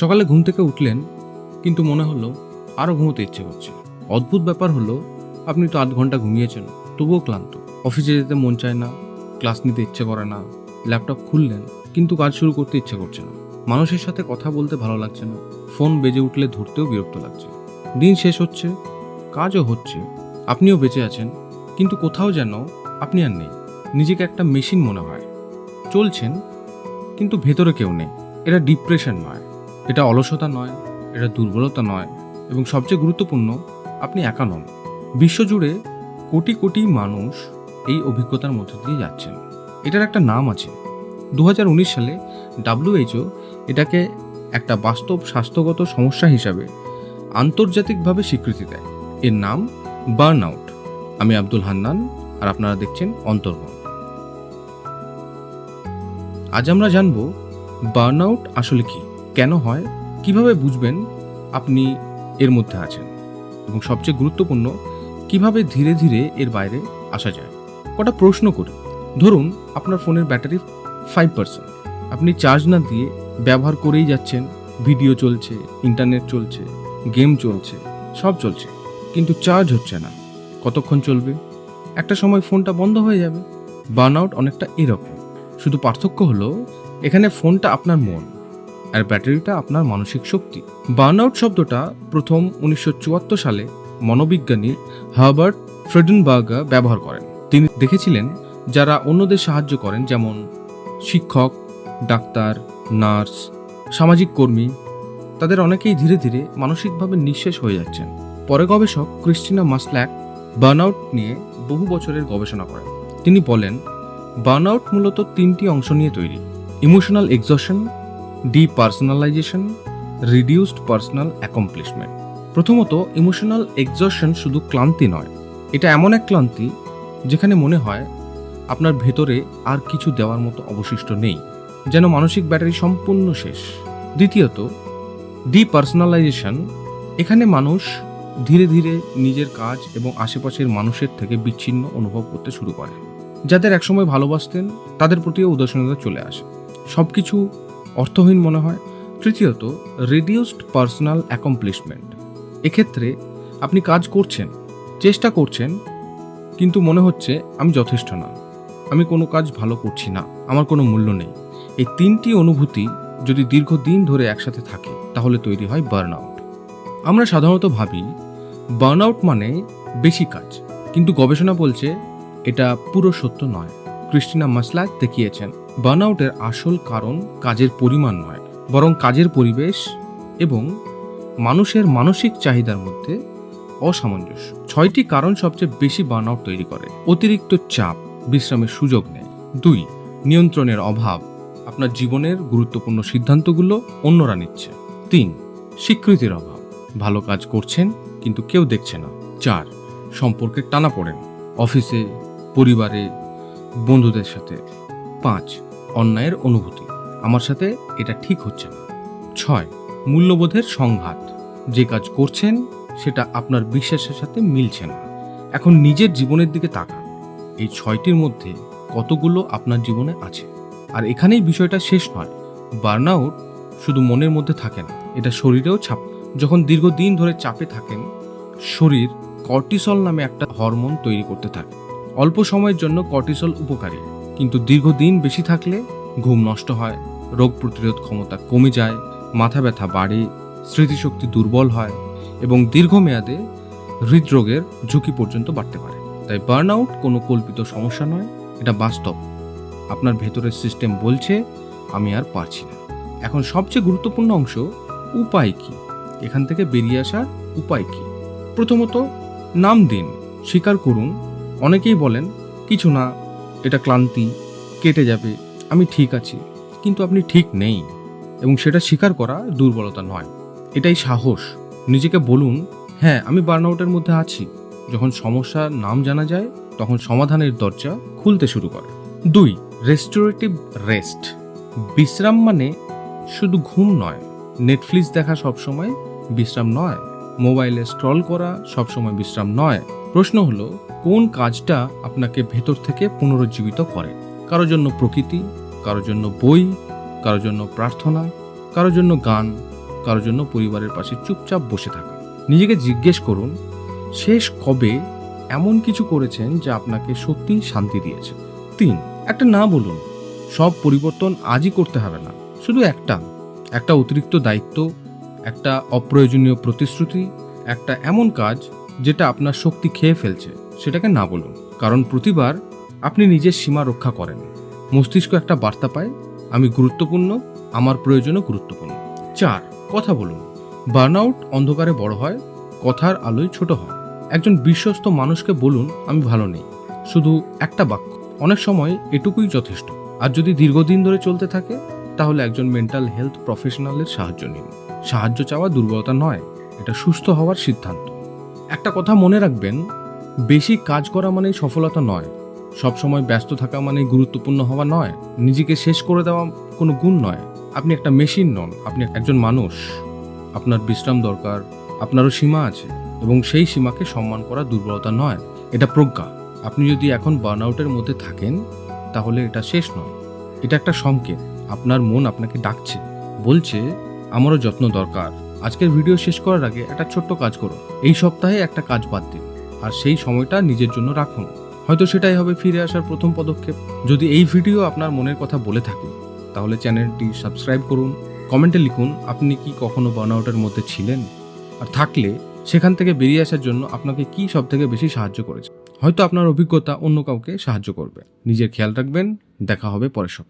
সকালে ঘুম থেকে উঠলেন, কিন্তু মনে হলো আরও ঘুমোতে ইচ্ছে করছে। অদ্ভুত ব্যাপার হলো, আপনি তো 8 ঘন্টা ঘুমিয়েছেন, তবুও ক্লান্ত। অফিসে যেতে মন চায় না, ক্লাস নিতে ইচ্ছে করে না, ল্যাপটপ খুললেন কিন্তু কাজ শুরু করতে ইচ্ছে করছে না। মানুষের সাথে কথা বলতে ভালো লাগছে না, ফোন বেজে উঠলে ধরতেও বিরক্ত লাগছে। দিন শেষ হচ্ছে, কাজও হচ্ছে, আপনিও বেঁচে আছেন, কিন্তু কোথাও যেন আপনি আর নেই। নিজেকে একটা মেশিন মনে হয়। চলছেন, কিন্তু ভেতরে কেউ নেই। এটা ডিপ্রেশন নয়, এটা অলসতা নয়, এটা দুর্বলতা নয়, এবং সবচেয়ে গুরুত্বপূর্ণ, আপনি একা নন। বিশ্বজুড়ে কোটি কোটি মানুষ এই অভিজ্ঞতার মধ্যে দিয়ে যাচ্ছেন। এটার একটা নাম আছে। 2019 সালে WHO এটাকে একটা বাস্তব স্বাস্থ্যগত সমস্যা হিসাবে আন্তর্জাতিকভাবে স্বীকৃতি দেয়। এর নাম বার্নআউট। আমি আব্দুল হান্নান, আর আপনারা দেখছেন অন্তর্মন। আজ আমরা জানব বার্নআউট আসলে কি, কেন হয়, কিভাবে বুঝবেন আপনি এর মধ্যে আছেন, এবং সবচেয়ে গুরুত্বপূর্ণ, কিভাবে ধীরে ধীরে এর বাইরে আসা যায়। কটা প্রশ্ন করি। ধরুন আপনার ফোনের ব্যাটারি 5%, আপনি চার্জ না দিয়ে ব্যবহার করেই যাচ্ছেন। ভিডিও চলছে, ইন্টারনেট চলছে, গেম চলছে, সব চলছে, কিন্তু চার্জ হচ্ছে না। কতক্ষণ চলবে? একটা সময় ফোনটা বন্ধ হয়ে যাবে। বার্নআউট অনেকটা এরকম, শুধু পার্থক্য হলো এখানে ফোনটা আপনার মন আর ব্যাটারিটা আপনার মানসিক শক্তি। বার্নআউট শব্দটা প্রথম 1974 সালে মনোবিজ্ঞানী হার্বার্ট ফ্রেডেনবার্গার ব্যবহার করেন। তিনি দেখেছিলেন যারা অন্যদের সাহায্য করেন, যেমন শিক্ষক, ডাক্তার, নার্স, সামাজিক কর্মী, তাদের অনেকেই ধীরে ধীরে মানসিকভাবে নিঃশেষ হয়ে যাচ্ছেন। পরে গবেষক ক্রিস্টিনা মাসল্যাক বার্নআউট নিয়ে বহু বছরের গবেষণা করেন। তিনি বলেন, বার্নআউট মূলত 3টি অংশ নিয়ে তৈরি: emotional exhaustion, depersonalisation, reduced personal accomplishment. প্রথমত, ইমোশনাল এক্সজশন শুধু ক্লান্তি নয়, এটা এমন এক ক্লান্তি যেখানে মনে হয় আপনার ভেতরে আর কিছু দেওয়ার মতো অবশিষ্ট নেই, যেন মানসিক ব্যাটারি সম্পূর্ণ শেষ। দ্বিতীয়ত, ডিপার্সোনালাইজেশন। এখানে মানুষ ধীরে ধীরে নিজের কাজ এবং আশেপাশের মানুষের থেকে বিচ্ছিন্ন অনুভব করতে শুরু করে। যাদের একসময় ভালোবাসতেন তাদের প্রতিও উদাসীনতা চলে আসে, সব কিছু অর্থহীন মনে হয়। তৃতীয়ত, রিডিউসড পার্সোনাল অ্যাকমপ্লিশমেন্ট। এক্ষেত্রে আপনি কাজ করছেন, চেষ্টা করছেন, কিন্তু মনে হচ্ছে আমি যথেষ্ট না, আমি কোনো কাজ ভালো করছি না, আমার কোনো মূল্য নেই। এই 3টি অনুভূতি যদি দীর্ঘদিন ধরে একসাথে থাকে, তাহলে তৈরি হয় বার্নআউট। আমরা সাধারণত ভাবি বার্নআউট মানে বেশি কাজ, কিন্তু গবেষণা বলছে এটা পুরো সত্য নয়। ক্রিস্টিনা মাসল্যাক দেখিয়েছেন বার্নআউটের আসল কারণ কাজের পরিমাণ নয়, বরং কাজের পরিবেশ এবং মানুষের মানসিক চাহিদার মধ্যে অসামঞ্জস্য। 6টি কারণ সবচেয়ে বেশি বার্নআউট তৈরি করে: অতিরিক্ত চাপ, বিশ্রামের সুযোগ নেই; 2, নিয়ন্ত্রণের অভাব, আপনার জীবনের গুরুত্বপূর্ণ সিদ্ধান্তগুলো অন্যরা নিচ্ছে; 3, স্বীকৃতির অভাব, ভালো কাজ করছেন কিন্তু কেউ দেখছে না; 4, সম্পর্কের টানাপোড়েন, অফিসে, পরিবারে, বন্ধুদের সাথে; 5, অন্যায়ের অনুভূতি, আমার সাথে এটা ঠিক হচ্ছে না; 6, মূল্যবোধের সংঘাত, যে কাজ করছেন সেটা আপনার বিশ্বাসের সাথে মিলছে না। এখন নিজের জীবনের দিকে তাকান, এই 6টির মধ্যে কতগুলো আপনার জীবনে আছে? আর এখানেই বিষয়টা শেষ নয়। বার্নআউট শুধু মনের মধ্যে থাকে না, এটা শরীরেও ছাপ। যখন দীর্ঘদিন ধরে চাপে থাকেন, শরীর কর্টিসল নামে একটা হরমোন তৈরি করতে থাকে। অল্প সময়ের জন্য কর্টিসল উপকারী, কিন্তু দীর্ঘদিন বেশি থাকলে ঘুম নষ্ট হয়, রোগ প্রতিরোধ ক্ষমতা কমে যায়, মাথা ব্যথা বাড়ে, স্মৃতিশক্তি দুর্বল হয়, এবং দীর্ঘমেয়াদে হৃদরোগের ঝুঁকি পর্যন্ত বাড়তে পারে। তাই বার্নআউট কোনো কল্পিত সমস্যা নয়, এটা বাস্তব। আপনার ভেতরের সিস্টেম বলছে আমি আর পারছি না। এখন সবচেয়ে গুরুত্বপূর্ণ অংশ, উপায় কি? এখান থেকে বেরিয়ে আসার উপায় কি? প্রথমত, নাম দিন, স্বীকার করুন। অনেকেই বলেন কিছু না, এটা ক্লান্তি, কেটে যাবে, আমি ঠিক আছি। কিন্তু আপনি ঠিক নেই, এবং সেটা স্বীকার করা দুর্বলতা নয়, এটাই সাহস। নিজেকে বলুন, হ্যাঁ আমি বার্নআউটের মধ্যে আছি। যখন সমস্যার নাম জানা যায়, তখন সমাধানের দরজা খুলতে শুরু করে। 2, রেস্টোরেটিভ রেস্ট। বিশ্রাম মানে শুধু ঘুম নয়, নেটফ্লিক্স দেখা সবসময় বিশ্রাম নয়, মোবাইলে স্ক্রল করা সবসময় বিশ্রাম নয়। প্রশ্ন হলো, কোন কাজটা আপনাকে ভেতর থেকে পুনরুজ্জীবিত করে? কারোর জন্য প্রকৃতি, কারোর জন্য বই, কারোর জন্য প্রার্থনা, কারোর জন্য গান, কারোর জন্য পরিবারের পাশে চুপচাপ বসে থাকা। নিজেকে জিজ্ঞেস করুন, শেষ কবে এমন কিছু করেছেন যা আপনাকে সত্যিই শান্তি দিয়েছে। 3, একটা না বলুন। সব পরিবর্তন আজই করতে হবে না, শুধু একটা অতিরিক্ত দায়িত্ব, একটা অপ্রয়োজনীয় প্রতিশ্রুতি, একটা এমন কাজ যেটা আপনার শক্তি খেয়ে ফেলছে, সেটাকে না বলুন। কারণ প্রতিবার আপনি নিজের সীমা রক্ষা করেন, মস্তিষ্ক একটা বার্তা পায়, আমি গুরুত্বপূর্ণ, আমার প্রয়োজনও গুরুত্বপূর্ণ। 4, কথা বলুন। বার্নআউট অন্ধকারে বড় হয়, কথার আলোয় ছোট হয়। একজন বিশ্বস্ত মানুষকে বলুন, আমি ভালো নেই, শুধু একটা বাক্য, অনেক সময় এটুকুই যথেষ্ট। আর যদি দীর্ঘদিন ধরে চলতে থাকে, তাহলে একজন মেন্টাল হেলথ প্রফেশনালের সাহায্য নিন। সাহায্য চাওয়া দুর্বলতা নয়, এটা সুস্থ হওয়ার সিদ্ধান্ত। একটা কথা মনে রাখবেন, বেশি কাজ করা মানেই সফলতা নয়, সবসময় ব্যস্ত থাকা মানে গুরুত্বপূর্ণ হওয়া নয়, নিজেকে শেষ করে দেওয়া কোনো গুণ নয়। আপনি একটা মেশিন নন, আপনি একজন মানুষ। আপনার বিশ্রাম দরকার, আপনারও সীমা আছে, এবং সেই সীমাকে সম্মান করা দুর্বলতা নয়, এটা প্রজ্ঞা। আপনি যদি এখন বার্নআউটের মধ্যে থাকেন, তাহলে এটা শেষ নয়, এটা একটা সংকেত। আপনার মন আপনাকে ডাকছে, বলছে আমারও যত্ন দরকার। আজকের ভিডিও শেষ করার আগে একটা ছোট্ট কাজ করুন। এই সপ্তাহে একটা কাজ বাদ দিন, আর সেই সময়টা নিজের জন্য রাখুন। হয়তো সেটাই হবে ফিরে আসার প্রথম পদক্ষেপ। যদি এই ভিডিও আপনার মনের কথা বলে থাকে, তাহলে চ্যানেলটি সাবস্ক্রাইব করুন। কমেন্টে লিখুন আপনি কি কখনো বার্নআউটের মধ্যে ছিলেন, আর থাকলে সেখান থেকে বেরিয়ে আসার জন্য আপনাকে কি সবথেকে বেশি সাহায্য করেছে। হয়তো আপনার অভিজ্ঞতা অন্য কাউকে সাহায্য করবে। নিজের খেয়াল রাখবেন, দেখা হবে পরের সপ্তাহে।